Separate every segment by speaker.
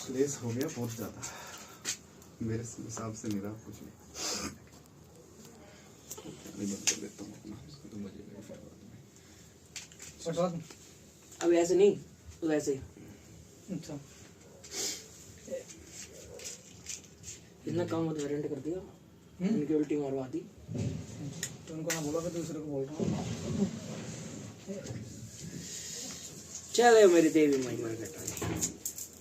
Speaker 1: क्लेश हो गया बहुत ज्यादा, मेरे हिसाब से मेरा कुछ नहीं। बंद कर देता हूँ अपना, तो बजेगा फिर बाद में।
Speaker 2: अब ऐसे नहीं तो वैसे।
Speaker 3: अच्छा
Speaker 2: इतना काम मत वेरिएंट कर दिया, इनकी उल्टी मारवा दी।
Speaker 3: तो उनको ना बोला कि दूसरे को बोल रहा हूँ।
Speaker 2: चले मेरी देवी माई मर बेटा,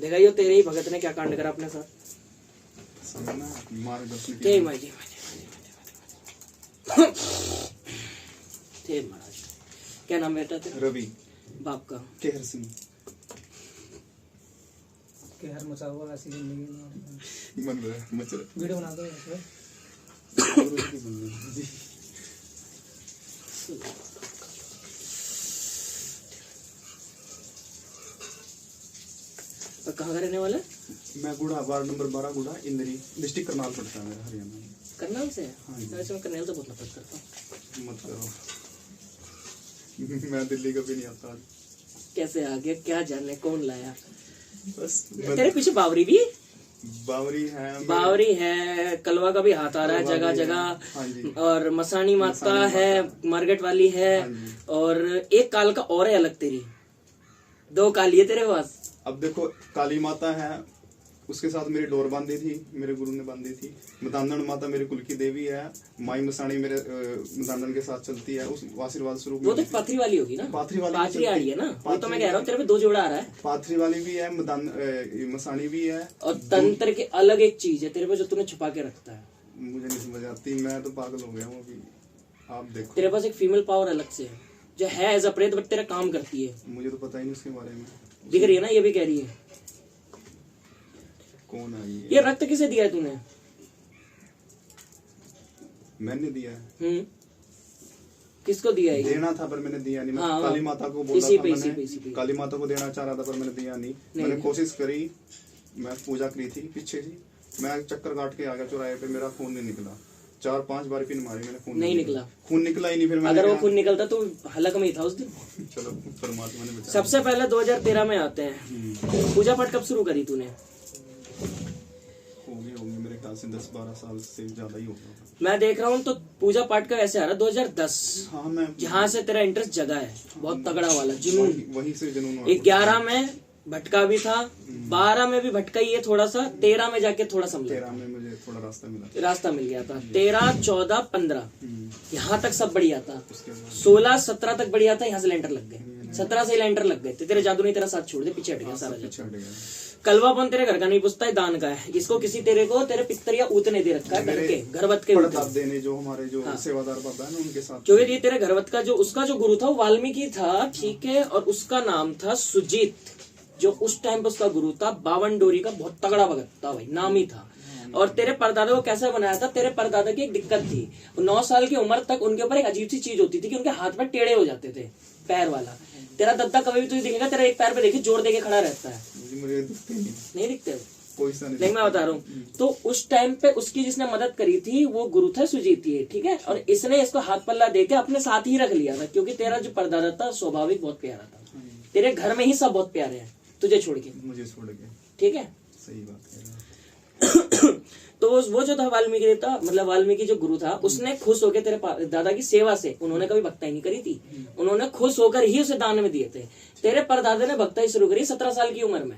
Speaker 2: देखा यो तेरे ही भगत ने क्या कांड करा अपने साथ।
Speaker 1: समझना मार्गदर्शन की।
Speaker 2: जय माई जय माई जय महाराज। क्या नाम बेटा तेरा?
Speaker 1: रवि।
Speaker 2: बाप का?
Speaker 1: केहर सिंह।
Speaker 3: कहर मचा हुआ ऐसी जिंदगी में।
Speaker 1: मन रहा मच रहा।
Speaker 3: वीडियो बना दो इसमें।
Speaker 1: गुरु जी की बंदी जी।
Speaker 2: और कहाँ का रहने वाला है?
Speaker 1: मैं गुड़ा, वार्ड नंबर 12 गुड़ा, इंदरी, डिस्ट्रिक्ट करनाल पड़ता है मेरा, हरियाणा में।
Speaker 2: करनाल से है?
Speaker 1: हाँ जी।
Speaker 2: वैसे मैं करनाल से बहुत नफरत करता हूँ।
Speaker 1: मत करो। मैं दिल्ली कभी नहीं आता।
Speaker 2: कैसे आ गया क्या जाने, कौन लाया?
Speaker 1: बस
Speaker 2: तेरे पीछे बावरी भी?
Speaker 1: बावरी है,
Speaker 2: बावरी है, कलवा का भी हाथ आ रहा है जगह जगह।
Speaker 1: हाँ जी।
Speaker 2: और मसानी माता है, मार्केट वाली है।
Speaker 1: हाँ जी।
Speaker 2: और एक काल का और है अलग तेरी, 2 काली है तेरे पास।
Speaker 1: अब देखो, काली माता है, उसके साथ मेरी डोर बांधी थी, मेरे गुरु ने बांधी थी। मदांदन माता मेरी कुल की देवी है। माई मसानी मेरे मदांदन के साथ चलती है, उस आशीर्वाद स्वरूप।
Speaker 2: वो तो पाथरी वाली होगी ना?
Speaker 1: पाथरी वाली
Speaker 2: पाथरी आ रही है ना? वो तो मैं कह रहा हूँ तेरे पे 2 जोड़ा आ रहा है।
Speaker 1: पाथरी वाली भी है, मसानी भी है।
Speaker 2: और तंत्र के अलग एक चीज है तेरे पे जो तूने छुपा के रखता है।
Speaker 1: मुझे नहीं समझ आती, मैं तो पागल हो गया हूँ अभी। आप देखो,
Speaker 2: तेरे पास एक फीमेल पावर अलग से है जो है एज अ प्रेत, बट तेरा काम करती है।
Speaker 1: मुझे तो पता ही नहीं उसके बारे में।
Speaker 2: दिख रही है ना? ये भी कह रही है।
Speaker 1: कौन आई है?
Speaker 2: ये रक्त किसे दिया है तूने?
Speaker 1: मैंने दिया है।
Speaker 2: किसको दिया है?
Speaker 1: देना था पर मैंने दिया नहीं। मैं
Speaker 2: हाँ,
Speaker 1: काली माता को बोला
Speaker 2: इसी
Speaker 1: था,
Speaker 2: पे,
Speaker 1: मैंने
Speaker 2: इसी पे।
Speaker 1: काली माता को देना चाह रहा था पर मैंने दिया नहीं। मैंने कोशिश करी, मैं पूजा करी थी पीछे से, मैं चक्कर काट के आ गया चौराहे पे, मेरा खून नहीं निकला। 4-5 बार पिन मारी मैंने, खून
Speaker 2: नहीं निकला।
Speaker 1: खून निकला ही नहीं। फिर मैंने
Speaker 2: अगर वो
Speaker 1: कहा,
Speaker 2: खून निकलता तो हलक में ही था उस दिन।
Speaker 1: चलो परमात्मा ने बचाया।
Speaker 2: सबसे पहले 2013 में आते हैं। पूजा पाठ कब शुरू करी तूने?
Speaker 1: होंगे मेरे ख्याल से 10-12 साल से ज्यादा ही होगा।
Speaker 2: मैं देख रहा हूँ तो पूजा पाठ का ऐसे आ रहा है 2010।
Speaker 1: हाँ, मैं
Speaker 2: जहाँ से तेरा इंटरेस्ट जगा है बहुत तगड़ा वाला जुनून।
Speaker 1: वहीं से जुनून।
Speaker 2: 11 में भटका भी था, 12 में भी भटका ही है थोड़ा सा, 13 में जाके थोड़ा समझा,
Speaker 1: 13 में मुझे थोड़ा रास्ता मिला,
Speaker 2: रास्ता मिल गया था। 13, 14, 15 यहाँ तक सब बढ़िया था।
Speaker 1: उसके बाद
Speaker 2: 16, 17 तक बढ़िया था, यहाँ से लेंटर लग गए। 17 से लेंटर लग गए थे। तेरे जादू ने तेरा साथ छोड़ दिया, पीछे हट गया सारा जादू।
Speaker 1: छट गया।
Speaker 2: कलवापन तेरे घर का नहीं पूछता है, दान का है। इसको किसी तेरे को तेरे पितर या ऊत ने दे रखा है, घर के घरवत के ऊत।
Speaker 1: पड़दादे ने, जो हमारे जो सेवादार बाबा है ना, उनके साथ।
Speaker 2: क्योंकि ये तेरे घरवत का जो उसका जो गुरु था वो वाल्मीकि था, ठीक है। और उसका नाम था सुजीत, जो उस टाइम पे उसका गुरु था। 52 डोरी का बहुत तगड़ा भगत था भाई, नाम ही था। और तेरे परदादा को कैसे बनाया था? तेरे परदादा की एक दिक्कत थी, 9 साल की उम्र तक उनके ऊपर एक अजीब सी चीज होती थी कि उनके हाथ में टेढ़े हो जाते थे, पैर वाला। तेरा दद्दा कभी भी तुझे दिखेगा, तेरा एक पैर पे देखिए जोर देके खड़ा रहता है।
Speaker 1: मुझे दिखते
Speaker 2: नहीं दिखते
Speaker 1: कोई सा नहीं।
Speaker 2: लेकिन मैं बता रहा हूँ, तो उस टाइम पे उसकी जिसने मदद करी थी वो गुरु था सुजीत, ये ठीक है। और इसने इसको हाथ पल्ला देके अपने साथ ही रख लिया था, क्योंकि तेरा जो परदादा था स्वाभाविक बहुत प्यारा था। तेरे घर में ही सब बहुत प्यारे हैं तुझे छोड़ के,
Speaker 1: मुझे छोड़ के।
Speaker 2: ठीक है।
Speaker 1: सही बात है।
Speaker 2: तो वो जो था वाल्मीकि देवता, मतलब वाल्मीकि जो गुरु था, उसने खुश होकर तेरे दादा की सेवा से, उन्होंने कभी भक्ताई नहीं करी थी, उन्होंने खुश होकर ही उसे दान में दिए थे। तेरे परदादा ने भक्ताई शुरू करी 17 साल की उम्र में,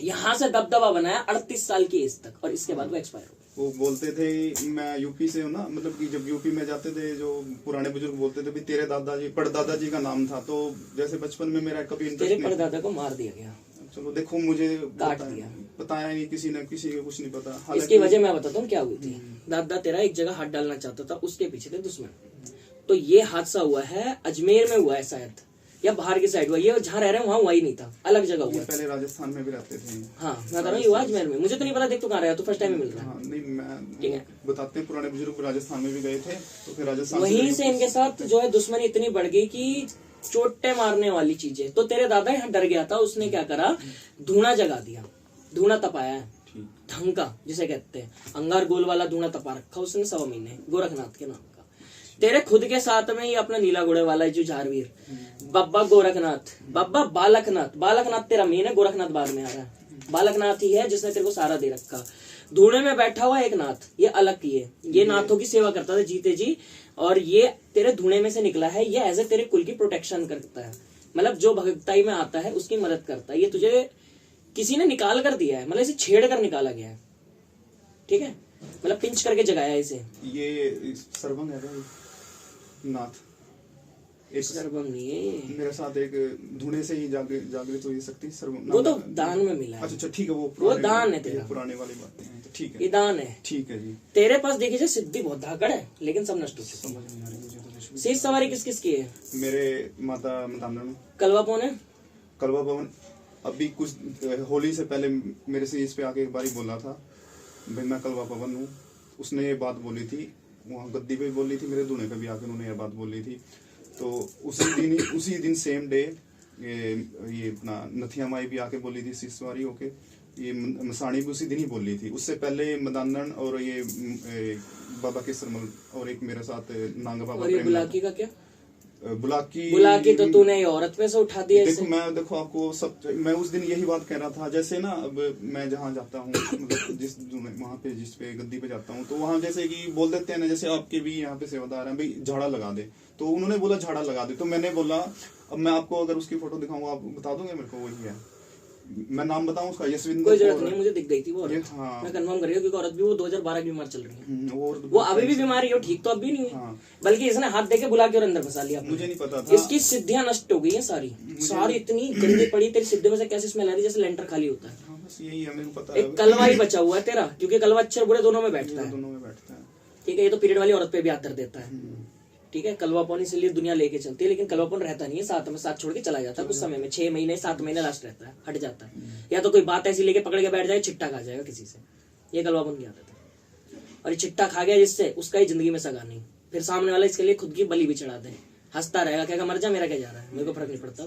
Speaker 2: यहाँ से दबदबा बनाया 38 साल की एज तक, और इसके बाद वो एक्सपायर हो गए।
Speaker 1: वो बोलते थे, मैं यूपी से हूँ ना, मतलब कि जब यूपी में जाते थे जो पुराने बुजुर्ग बोलते थे भी तेरे दादाजी, परदादाजी का नाम था। तो जैसे बचपन में मेरा कभी इंटरेस्ट
Speaker 2: तेरे परदादा को मार दिया गया,
Speaker 1: चलो देखो, मुझे
Speaker 2: काट दिया,
Speaker 1: बताया नहीं किसी ने, किसी को कुछ नहीं पता।
Speaker 2: इसकी वजह मैं बताता हूँ क्या हुई थी। दादा तेरा एक जगह हाथ डालना चाहता था, उसके पीछे थे दुश्मन। तो ये हादसा हुआ है अजमेर में हुआ है शायद, या बाहर की साइड हुआ। ये जहाँ रह रहे हैं वहाँ हुआ ही नहीं था, अलग जगह हुआ।
Speaker 1: पहले राजस्थान में भी रहते थे।
Speaker 2: हाँ मैं बता रहा हूँ, ये हुआ अजमेर में। मुझे तो नहीं पता, देख तू कहाँ रहा, तू फर्स्ट टाइम में मिल रहा है।
Speaker 1: हाँ, नहीं
Speaker 2: ठीक है।
Speaker 1: मैं बताते हैं, पुराने बुजुर्ग राजस्थान में भी गए थे, तो फिर राजस्थान
Speaker 2: वहीं से इनके साथ जो है दुश्मनी इतनी बढ़ गई कि चोटे मारने वाली चीजें। तो तेरे दादा यहाँ डर गया था, उसने क्या करा, धूना जगा दिया, धूना तपाया है, ढंग का जिसे कहते हैं, अंगार गोल वाला धूना तपा रखा उसने 1.25 महीने, गोरखनाथ के नाम का। तेरे खुद के साथ में ही अपना नीला घोड़े वाला है जो झारवीर, बाबा गोरखनाथ, बाबा बालकनाथ। बालकनाथ तेरा मेन है, गोरखनाथ बाद में आ रहा है। बालकनाथ ही है जिसने तेरे को सारा दे रखा। धूणे में बैठा हुआ एक नाथ, ये अलग की है, ये नाथों की सेवा करता था जीते जी, और ये तेरे धूणे में से निकला है। ये एज ए तेरे कुल की प्रोटेक्शन करता है, मतलब जो भक्ताई में आता है उसकी मदद करता है। ये तुझे किसी ने निकाल कर दिया है, मतलब इसे छेड़ कर निकाला गया है, ठीक है, मतलब पिंच करके जगाया इसे।
Speaker 1: ये सर्वंग है भाई, नाथ एक
Speaker 2: सर्वंग नहीं है,
Speaker 1: मेरे साथ एक धुने से ही जागृत हुई शक्ति सर्वंग।
Speaker 2: वो तो दान में मिला है।
Speaker 1: अच्छा ठीक है,
Speaker 2: वो दान है तेरा,
Speaker 1: पुराने वाली बातें हैं, तो ठीक
Speaker 2: ये
Speaker 1: है,
Speaker 2: दान है।
Speaker 1: ठीक है जी।
Speaker 2: तेरे पास देखिए जाए सिद्धि बहुत धाकड़ है, लेकिन सब नष्ट हो चुकी
Speaker 1: समझ नहीं आ रही मुझे तो कुछ भी।
Speaker 2: है। शीश सवारी किस किस की है?
Speaker 1: मेरे माता मदानन,
Speaker 2: कलवा पौन है,
Speaker 1: कलवा भवन। अभी कुछ होली से पहले मेरे से इस पे आके एक बार ही बोला था भाई मैं कलवा पवन हूँ। उसने ये बात बोली थी, वहाँ गद्दी पे बोली थी, मेरे दूल्हे पे भी आके उन्होंने ये बात बोली थी। तो उसी दिन सेम डे ये अपना नथिया माई भी आके बोली थी शिशवारी होके, ये मसाणी भी उसी दिन ही बोली थी। उससे पहले मदानन और ये बाबा केसरमल और एक मेरे साथ नांगा बाबा।
Speaker 2: और ये बुलाकी का क्या?
Speaker 1: बुलाकी
Speaker 2: तो तूने ये औरत पे से उठा दिया इसे।
Speaker 1: देखो आपको सब, मैं उस दिन यही बात कह रहा था। जैसे ना अब मैं जहाँ जाता हूँ, मतलब वहाँ पे जिस पे गद्दी पे जाता हूँ, तो वहाँ जैसे कि बोल देते हैं ना, जैसे आपके भी यहाँ पे सेवादार हैं भाई झाड़ा लगा दे, तो उन्होंने बोला झाड़ा लगा दे, तो मैंने बोला अब मैं आपको अगर उसकी फोटो दिखाऊंगा आप बता दोगे मेरे को वही है? मैं नाम बताऊं उसका? यशविंदर।
Speaker 2: कोई जरूरत नहीं, मुझे दिख गई थी वो औरत।
Speaker 1: हाँ।
Speaker 2: मैं कंफर्म कर रही हूँ क्योंकि औरत भी वो 2012 की बीमार चल रही है।
Speaker 1: वो
Speaker 2: अभी भी बीमारी है, ठीक तो अभी नहीं है।
Speaker 1: हाँ।
Speaker 2: बल्कि इसने हाथ देके बुला के और अंदर फंसा लिया।
Speaker 1: मुझे नहीं पता था।
Speaker 2: इसकी सिद्धियां नष्ट हो गई है सारी इतनी गंदी पड़ी। तेरी सिद्धि में से कैसे स्मेल आ रही है जैसे लेंटर खाली होता है।
Speaker 1: हाँ, बस यही है, मेरे को पता है।
Speaker 2: एक कलवा ही बचा हुआ है तेरा, क्योंकि कलवा अच्छे और बुरे दोनों में बैठता है।
Speaker 1: दोनों में बैठता है,
Speaker 2: ठीक है। ये तो पीरियड वाली औरत पे भी हाथ धर देता है, ठीक है। कलवापन इसलिए दुनिया लेके चलती है, लेकिन कलवापन रहता नहीं है, साथ छोड़ के चला जाता है। कुछ समय में 6 महीने 7 महीने लास्ट रहता है, हट जाता है। या तो कोई बात ऐसी लेके पकड़ के बैठ जाए, छिट्टा खा जाएगा किसी से। ये कलवापन की आदत है। और ये छिट्टा खा गया जिससे, उसका ही जिंदगी में सगा नहीं। फिर सामने वाला इसके लिए खुद की बलि भी चढ़ा दे, हंसता रहेगा, कहेगा मर जा, मेरा क्या जा रहा है, मेरे को फर्क नहीं पड़ता।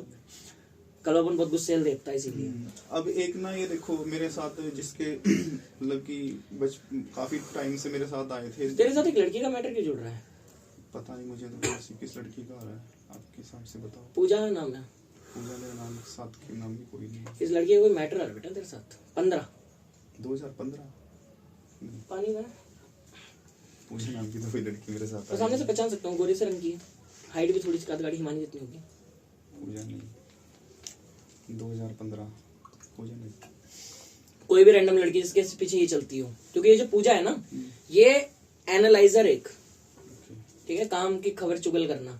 Speaker 2: कलवापन बहुत गुस्सेल देवता है इसीलिए।
Speaker 1: अब एक ना ये देखो मेरे साथ जिसके मतलब कि काफी टाइम से मेरे साथ आए थे।
Speaker 2: तेरे साथ एक लड़की का मैटर क्यों जुड़ रहा है?
Speaker 1: पता नहीं मुझे तो, किस लड़की का आ रहा है आपके हिसाब से बताओ।
Speaker 2: पूजा नाम है।
Speaker 1: पूजा मेरा नाम, साथ के नाम भी कोई नहीं है।
Speaker 2: इस लड़की का कोई मैटर है बेटा तेरे साथ?
Speaker 1: 2015
Speaker 2: पानी में
Speaker 1: पूजा नाम की तो कोई लड़की मेरे साथ
Speaker 2: तो सामने से पहचान सकता हूँ, गोरे से रंग की है, हाइट भी थोड़ी सी गाड़ी हिमानी जितनी होगी।
Speaker 1: पूजा नहीं, 2015 पूजा नहीं।
Speaker 2: कोई भी रैंडम लड़की जिसके पीछे ये चलती हो, क्योंकि ये जो पूजा है ना, ये एनालाइजर एक, ठीक है, काम की खबर चुगल करना।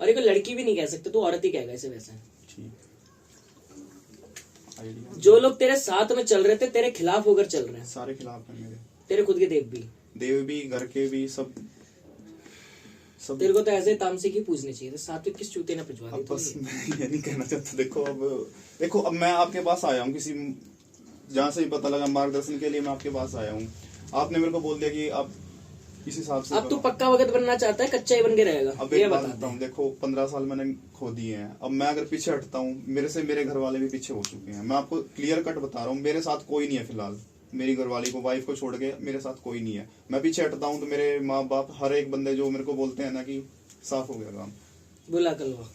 Speaker 2: और ये कोई लड़की भी नहीं कह सकते, तो औरत ही कहेगा इसे वैसे। जो लोग तेरे साथ में चल रहे थे तेरे खिलाफ होकर चल रहे हैं,
Speaker 1: सारे खिलाफ हैं मेरे।
Speaker 2: तेरे खुद के देव भी घर के भी सब। तेरे को तो ऐसे तामसिक ही पूछने चाहिए थे, सात्विक किस चूते ने पिछवा दी।
Speaker 1: बस मैं ये नहीं कहना चाहता। देखो अब मैं आपके पास आया हूँ, किसी जहाँ से भी पता लगा मार्गदर्शन के लिए मैं आपके पास आया हूँ। आपने मेरे को बोल दिया कि आप इस हिसाब से।
Speaker 2: अब तू पक्का वक्त बनना चाहता है, कच्चा ही बन के रहेगा।
Speaker 1: अब एक बात बताता हूँ, देखो 15 साल मैंने खो दिए हैं। अब मैं अगर पीछे हटता हूँ, मेरे से मेरे घर वाले भी पीछे हो चुके हैं। मैं आपको क्लियर कट बता रहा हूँ, मेरे साथ कोई नहीं है फिलहाल। मेरी घरवाली को, वाइफ को छोड़ के मेरे साथ कोई नहीं है। मैं पीछे हटता हूँ तो मेरे माँ बाप, हर एक बंदे जो मेरे को बोलते हैं ना कि साफ हो गया काम।
Speaker 2: बुला कलवा।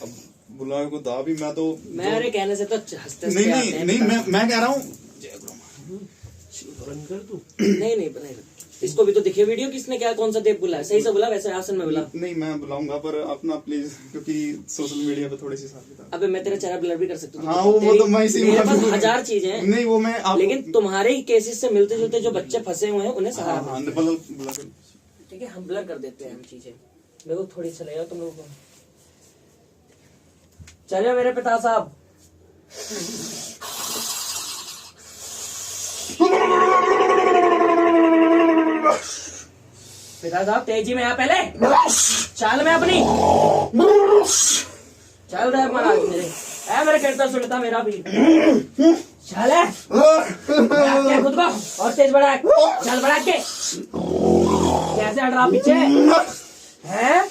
Speaker 1: अब बुला को था भी मैं तो
Speaker 2: मेरे कहने से तो हंसते
Speaker 1: नहीं मैं कह रहा हूँ
Speaker 2: नहीं बनाए। इसको भी तो दिखे वीडियो, किसने क्या कौन सा देव बुलाया, सही से बुला, वैसे आसन में बुला।
Speaker 1: नहीं मैं बुलाऊंगा, पर अपना प्लीज, क्योंकि सोशल मीडिया पे थोड़ी सी साथ।
Speaker 2: अबे मैं तेरा चेहरा ब्लर भी कर सकता हूँ।
Speaker 1: हाँ वो तो मैं इसी
Speaker 2: मेरे पास 1000 चीजें हैं।
Speaker 1: नहीं वो मैं
Speaker 2: लेकिन तुम्हारे ही केसेस से मिलते जुलते जो बच्चे फंसे हुए हैं उन्हें सहारा। ठीक है, हम ब्लर कर देते हैं हम चीजें। मेरे को थोड़ी चलेगा तुम लोगों को। चलिए मेरे पिता साहब। पिता साहब तेजी में आ, पहले चाल में अपनी चल रहे महाराज मेरे कीर्तन सुनता मेरा भी चल है खुद को और तेज बढ़ा, चल बढ़ा के। कैसे हट रहा पीछे है,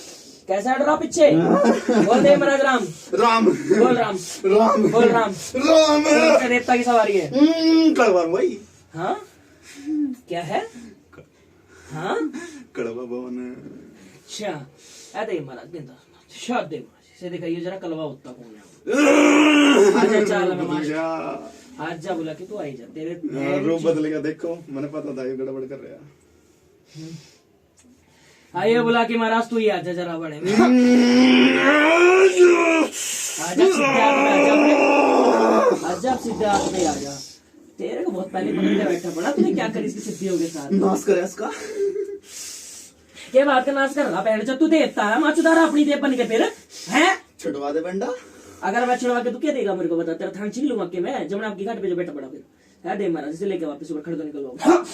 Speaker 2: कैसे हट रहा पीछे? बोल दे महाराज राम
Speaker 1: राम
Speaker 2: बोल राम
Speaker 1: राम
Speaker 2: बोल राम
Speaker 1: राम
Speaker 2: देवता की सवारी है।
Speaker 1: कड़वा भाई।
Speaker 2: हाँ क्या है? हाँ
Speaker 1: कड़वा भवन
Speaker 2: अच्छा ऐसे ही महाराज दिन शादी से दिखाइए जरा कलवा होता कौन है आजा चल मैं मार आज जा बोला कि तू आई जा तेरे
Speaker 1: रूप बदलेगा देखो मैंने पता था ये गड़बड़ कर रहा
Speaker 2: आइए बोला कि महाराज तू ही आजा जरा बड़े आजा सिद्धार्थ में आजा सिद्धार्थ में आजा तेरे को बहुत पहले पकड़ के बैठा पड़ा तूने क्या करी इसकी सिद्धियों के साथ
Speaker 1: नाश करे इसका
Speaker 2: क्या बात का नाश कर रहा पहले जब तू देता है माचुदारा अपनी देव बन के फिर हैं
Speaker 1: छुड़वा दे बंडा
Speaker 2: अगर मैं छुड़वा के तू क्या देगा मेरे को बता तेरा थान छीन लूंगा कि मैं जमुना आपकी घाट पे जो बैठा पड़ा फिर है दे महाराज इसे लेके वापस ऊपर खड़े तो निकलवाऊंगा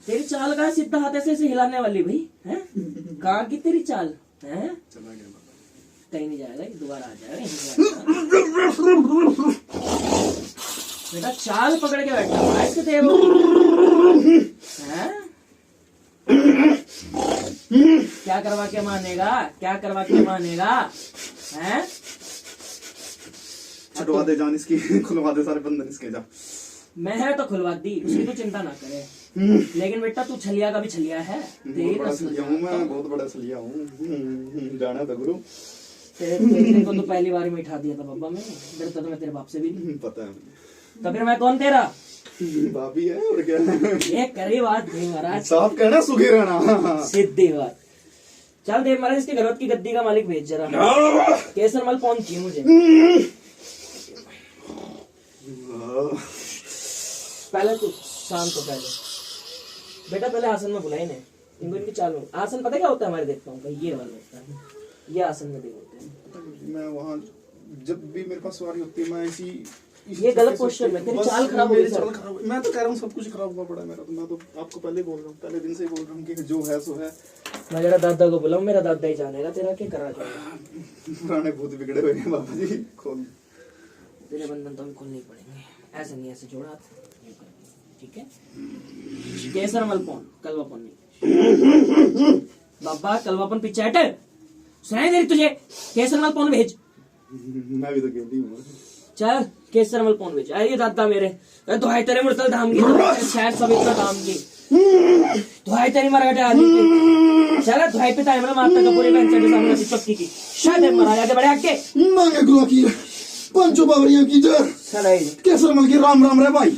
Speaker 2: तेरी चाल का सीधा हाथ ऐसे ऐसे हिलाने वाली भाई है कहाँ की तेरी चाल है कहीं नहीं जाएगा दोबारा आ जाएगा बेटा चाल पकड़ के बैठा हुआ इसके देव हैं क्या करवा के मानेगा क्या करवा के मानेगा हैं
Speaker 1: छुड़वा दे जान इसकी खुलवा दे सारे बंधन इसके जा
Speaker 2: मैं है तो खुलवा दी उसकी तो चिंता ना करे लेकिन बेटा तू छलिया का भी छलिया है तेरी
Speaker 1: छलिया हूँ मैं बहुत बड़ा छलिया हूँ जाना था गुरु
Speaker 2: तेरे को तो पहली बार ही मिठा दिया था बाबा मैं डरता तो मैं तेरे बाप से भी नहीं
Speaker 1: पता है
Speaker 2: तो फिर मैं कौन तेरा
Speaker 1: भाभी है और क्या
Speaker 2: ये करी बात नहीं महाराज
Speaker 1: साफ कहना सुखी रहना
Speaker 2: सीधी बात चल देव महाराज इसके घरवत की गद्दी का मालिक भेज जरा केसर मल पहुंची मुझे पहले तू शांत हो पहले बेटा पहले आसन में बुलाई ने इनको इनकी चालू आसन पता क्या होता है हमारे देखता हूँ ये वाला होता है ये आसन में देव होते हैं
Speaker 1: मैं वहाँ जब भी मेरे पास सवारी होती है मैं ऐसी
Speaker 2: ये गलत पोस्टर में तेरी चाल खराब हो गई सर
Speaker 1: मैं तो कह रहा हूँ सब कुछ खराब हुआ पड़ा है मेरा तो मैं तो आपको पहले ही बोल रहा हूँ पहले दिन से ही बोल रहा हूँ कि जो है सो है
Speaker 2: मैं जरा दादा को बोला मेरा दादा ही जानेगा तेरा क्या करा जाएगा
Speaker 1: पुराने भूत बिगड़े हुए हैं बाबा जी खोल
Speaker 2: तेरे बंधन तो हम खोलने ही पड़ेंगे ऐसे नहीं ऐसे जोड़ा ठीक है केसर मलपोन कलवापन नहीं बाबा कलवापन पीछे हट सुनाई दे रही तुझे केसर मलपोन भेज
Speaker 1: मैं भी तो गेली हूँ
Speaker 2: चल केसर मलपोन भेज अरे दादा मेरे दुहाई तेरे मुर्तल धाम की शायद सब इतना धाम की दुहाई तेरी मराठे आदमी की चल दुहाई पिता है माता का पूरे बहन के सामने चौकी की शायद महाराज आगे बढ़े आके
Speaker 1: मांगे गुआ की पंचो बावरियों की जय केसर मल की राम राम रे भाई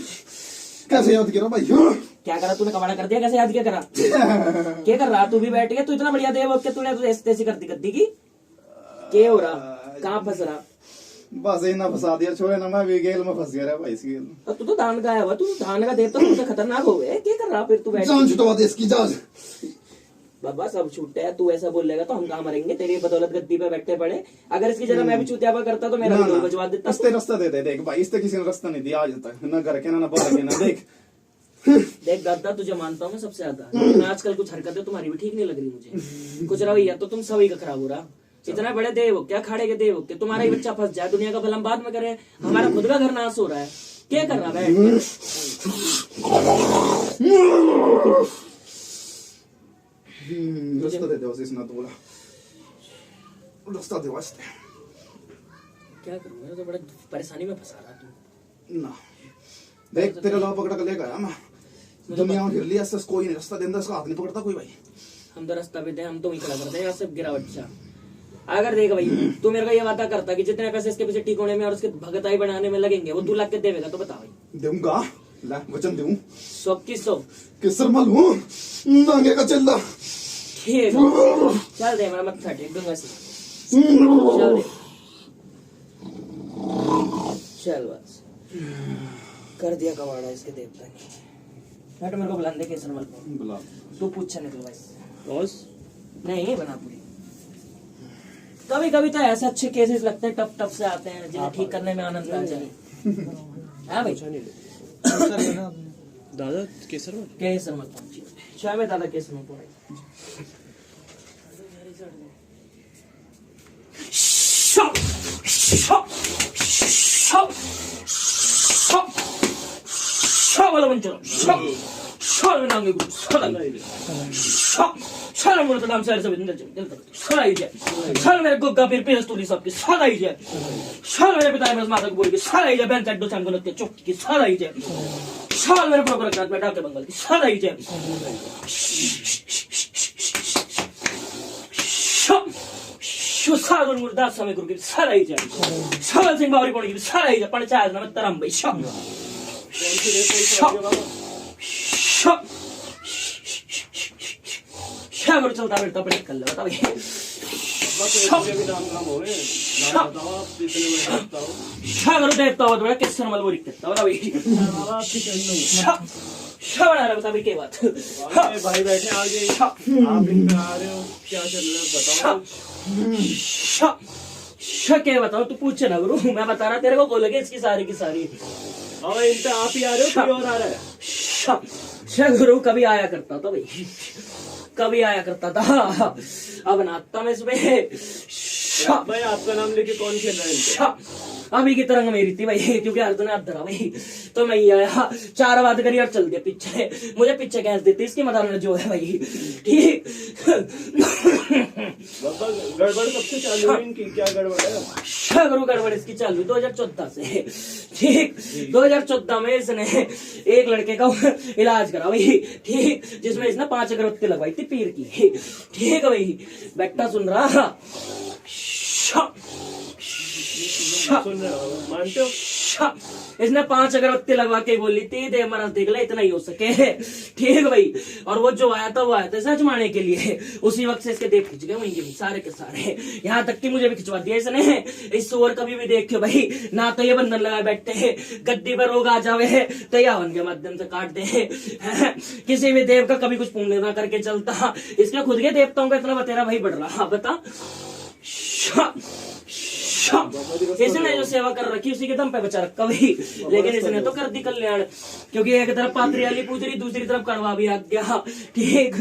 Speaker 1: कैसे याद करा भाई
Speaker 2: क्या करा तूने कमाना कर दिया कैसे याद क्या करा क्या कर रहा तू भी बैठ गया तू इतना बढ़िया देव क्या तूने तो ऐसी कर दी गद्दी की क्या हो रहा कहाँ फंस रहा
Speaker 1: बस इतना फंसा दिया छोड़े ना मैं भी गेल में फंस गया रे भाई इस गेल
Speaker 2: तू तो धान का है तू धान का देवता तू तो खतरनाक हो गए क्या कर रहा फिर तू बैठ
Speaker 1: जान छुटवा दे इसकी जान
Speaker 2: बाबा सब छूटे है तू ऐसा बोलेगा तो हम कहाँ मरेंगे तेरी बदौलत गद्दी पे बैठे पड़े अगर इसकी जगह मैं भी चूतियापा करता तो मेरा भी बजवा देता
Speaker 1: रास्ता दे दे देख भाई इस किसी ने रास्ता नहीं दिया आज तक ना घर के ना बाहर के ना देख
Speaker 2: देख दादा तुझे मानता हूँ मैं सबसे ज्यादा लेकिन आजकल कुछ हरकतें तुम्हारी भी ठीक नहीं लग रही मुझे कुछ रवैया तो तुम सभी का खराब हो रहा इतना बड़े देव क्या खाड़े के देव के तुम्हारा ही बच्चा फंस जाए दुनिया का भला बाद में करे हमारा खुद का घर नाश हो रहा है क्या कर रहा बैठ
Speaker 1: रास्ता दे दे बस इसने तो बोला रास्ता दे वास्ते
Speaker 2: क्या करूं मैं तो बड़ा परेशानी में फंसा रहा तू
Speaker 1: ना देख तेरे लाभ पकड़ कर लेकर आया मैं दुनिया में फिर लिया कोई नहीं रास्ता देंदा इसका हाथ नहीं पकड़ता कोई भाई
Speaker 2: हम तो रास्ता पे दे हम तो वही खड़ा करते हैं सब गिरा बच्चा अगर देख भाई तू मेरे को ये वादा करता कि जितने पैसे इसके पीछे ठीक होने में और उसके भगताई बनाने में लगेंगे वो 2 लाख के देवेगा तो बता भाई
Speaker 1: दूंगा ला वचन दूं
Speaker 2: 100 की 100
Speaker 1: किसर माल हूं मांगे का चल्ला
Speaker 2: ठीक चल दे मेरा मत टेक दूंगा से चल दे चल बस कर दिया कवाड़ा इसके देवता ने हट मेरे को बुला दे केसर मल
Speaker 1: बुला
Speaker 2: तू पूछ निकल भाई बॉस नहीं बना पूरी कभी कभी तो ऐसे अच्छे केसेस लगते हैं टफ से आते हैं जिन्हें ठीक करने में आनंद आ जाए हाँ भाई
Speaker 3: दादा केसर
Speaker 2: मत पहुंची चाहे मैं दादा केसर में पहुंचे मेरे गुग्गा फिर पिस्तौली सबकी सारा ही जाए मेरे पिता मेरे माता को बोल के सारा ही जाए बहन चड्डो चांद को चौकी की सारा ही जाए मेरे प्रोग्राम में डाके बंगाल की सारा ही जाए सागर गुरदास समय गुरु की सारा ही जाए सागर सिंह बावरी कोण की सारा ही जा पंचायत ना तरम भाई सागर चलता बैठता पड़े कर ले बता भाई सागर देवता हो बड़ा किस नंबर बोरी करता बता भाई बता भाई क्या बात
Speaker 4: भाई बैठे आगे आप इनमें आ रहे हो क्या चल रहा है बताओ
Speaker 2: क्या बताओ तू पूछ ना गुरु मैं बता रहा तेरे को बोलेगे इसकी सारी की सारी
Speaker 4: अब इन पे आप ही आ रहे हो कोई और आ रहा है
Speaker 2: गुरु कभी आया करता था भाई कभी आया करता था अब नाता में इसमें
Speaker 4: भाई आपका नाम लेके कौन खेल रहा है इनसे?
Speaker 2: अभी की तरंग मेरी थी भाई क्योंकि अर्जुन ने हाथ धरा भाई तो मैं ही आया 4 बात करी और चल दिया पीछे मुझे पीछे गैस देती इसकी मदद में जो है भाई ठीक
Speaker 4: बाबा गड़बड़ कब से चालू है इनकी क्या गड़बड़ है
Speaker 2: गुरु गड़बड़ इसकी चालू 2014 से ठीक 2014 में इसने एक लड़के का इलाज करा भाई ठीक जिसमें इसने 5 अगरबत्ती लगवाई थी पीर की ठीक है भाई बेटा सुन रहा
Speaker 4: सुन रहे हो मानते हो
Speaker 2: इसने 5 अगरबत्ती लगवा के बोली थी देव महाराज देख ले इतना ही हो सके ठीक भाई और वो जो आया था वो आया था सच मारने के लिए उसी वक्त से इसके देव खिंच गए वहीं सारे के सारे यहाँ तक कि मुझे भी खिंचवा दिया इसने इस सुअर कभी भी देखियो भाई ना तो ये बंधन लगाए बैठते हैं गद्दी पर रोग आ जावे तो या वन के माध्यम से काट दे किसी भी देव का कभी कुछ पुण्य ना करके चलता इसके खुद के देवताओं का इतना बतेरा भाई बढ़ रहा बता इसने जो सेवा कर रखी उसी के दम पे बचा रखा भाई लेकिन इसने तो कर दी कल्याण क्योंकि एक तरफ पात्री वाली पूछ रही दूसरी तरफ कड़वा भी आ गया ठीक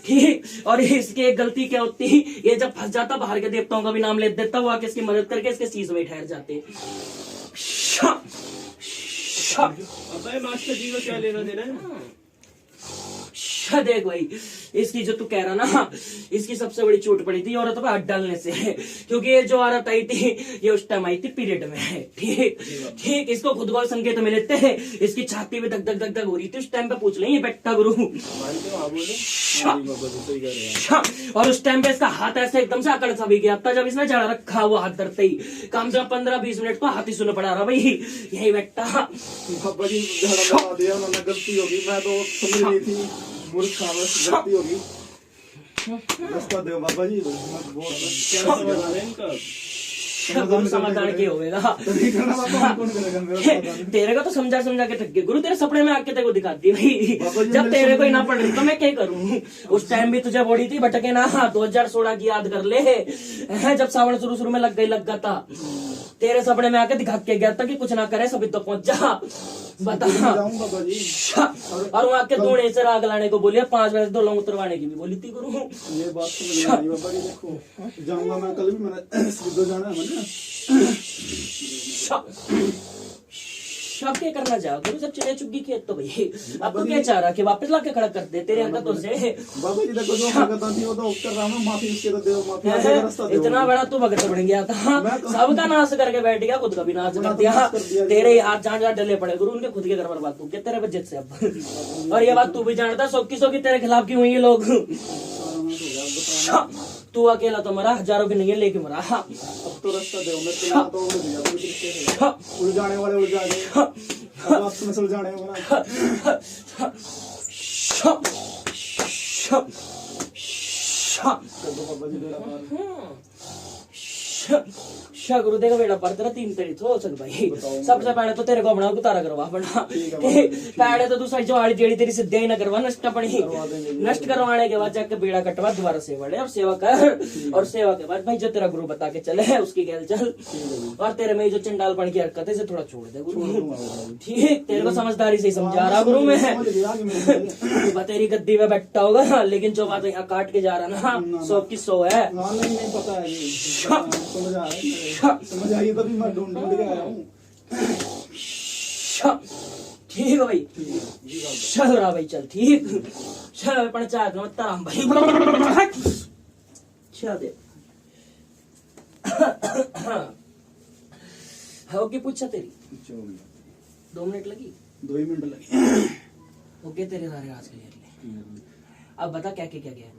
Speaker 2: ठीक और इसकी एक गलती क्या होती ये जब फंस जाता बाहर के देवताओं का भी नाम ले देता वो आके इसकी मदद करके इसके शीश में ठहर जाते
Speaker 4: भाई मास्टर जी को क्या लेना देना है
Speaker 2: देख भाई इसकी जो तू कह रहा ना इसकी सबसे बड़ी चोट पड़ी थी औरत पर हाथ डालने से क्योंकि ये जो औरत आई थी ये उस टाइम आई थी पीरियड में ठीक ठीक इसको खुद को संकेत मिले थे इसकी छाती में धक धक धक धक हो रही थी उस टाइम पे पूछ लेंगे बेटा गुरु और उस टाइम पे इसका हाथ ऐसे एकदम से अकड़ सा भी गया था जब इसने जड़ रखा वो हाथ धरते ही कम से कम 15-20 मिनट को हाथ ही सुनना पड़ा रहा भाई यही बेटा
Speaker 1: गलती होगी मैं तो समझ रही थी मूर्ख गलती होगी रास्ता दो बाबा जी
Speaker 4: क्या समाधान है इनका
Speaker 2: समाधान क्या होगा तेरे को तो समझा समझा के थक गए गुरु तेरे सपने में आके तेरे को दिखाती भाई जब तेरे को ही ना पड़ रही तो मैं क्या करूं उस टाइम भी तुझे बॉडी थी भटके ना 2016 की याद कर ले जब सावन शुरू में लग गया था तेरे सपने में आके दिखा के गया था कि कुछ ना करे सभी तो पहुंच जा बता और वहां के दूने से राग लाने को बोलिए 5 बजे 2 लोग उतरवाने की भी बोली थी गुरु
Speaker 1: ये बात तो बाबा जी देखो जाऊंगा मैं कल भी मैंने सिद्धो जाना है
Speaker 2: अब क्या करना चाहो गुरु सब चिड़े चुग्गी खेत तो भाई अब तो क्या चाह रहा कि वापस लाके खड़ा कर दे तेरे हरकतों से
Speaker 1: बाबा जी देखो जो हरकत थी वो तो कर रहा हूं माफी उसके तो देव माफी का रास्ता दे
Speaker 2: इतना बड़ा तू भगत बन गया था सबका नाश करके बैठ गया खुद का भी नाश कर दिया तेरे ही हाथ जान डले पड़े गुरु उनके खुद के घर बर्बाद हो गए तेरे वजह से अब और ये बात तू भी जानता सौकी तेरे खिलाफ क्यों हुई ये लोग तू अकेला तो मरा हजारों की नहीं है लेके मरा
Speaker 1: अब तो रास्ता दो मैं तो उड़ गया उलझाने वाले उलझा गए अब आप में सुलझाने वाला बाबा जी बेड़ा पार
Speaker 2: शाह गुरु देखो बेटा पर तेरा 3 तरीके हो सक भाई सबसे पहले तो तेरे को अपना उतारा करवा बना पहले तो दूसरी जो आड़ी जेड़ी तेरी सिद्धि ही ना करवा नष्ट पड़ी नष्ट करवाने के बाद जाके बेड़ा कटवा दोबारा सेवा ले और सेवा कर और सेवा के बाद भाई जो तेरा गुरु बता के चले उसकी गैल चल और तेरे में जो चंडालपन की हरकत है इसे थोड़ा छोड़ दे गुरु ठीक तेरे को समझदारी से समझा रहा गुरु मैं तेरी गद्दी में बैठा होगा लेकिन जो बात यहाँ काट के जा रहा ना 100 की 100 है
Speaker 1: नहीं पता है समझ आइए तभी मैं ढूंढ के आया हूँ
Speaker 2: ठीक है भाई चल रहा भाई चल ठीक चल पंचायत में ताम भाई चल दे होगी पूछा तेरी 2 मिनट लगी
Speaker 1: 2 ही मिनट लगे
Speaker 2: ओके तेरे सारे आज के लिए अब बता क्या गया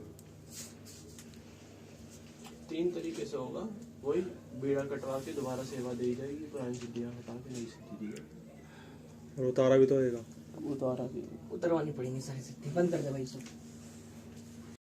Speaker 4: 3 तरीके से होगा। वही बीड़ा कटवा के दोबारा सेवा दी जाएगी, पुरानी सिद्धियां हटा के नई सिद्धि दी जाएगी।
Speaker 5: और उतारा भी तो होएगा।
Speaker 4: उतारा भी
Speaker 2: उतरवानी पड़ेगी सारी सिद्धि। बंद कर दे भाई सब।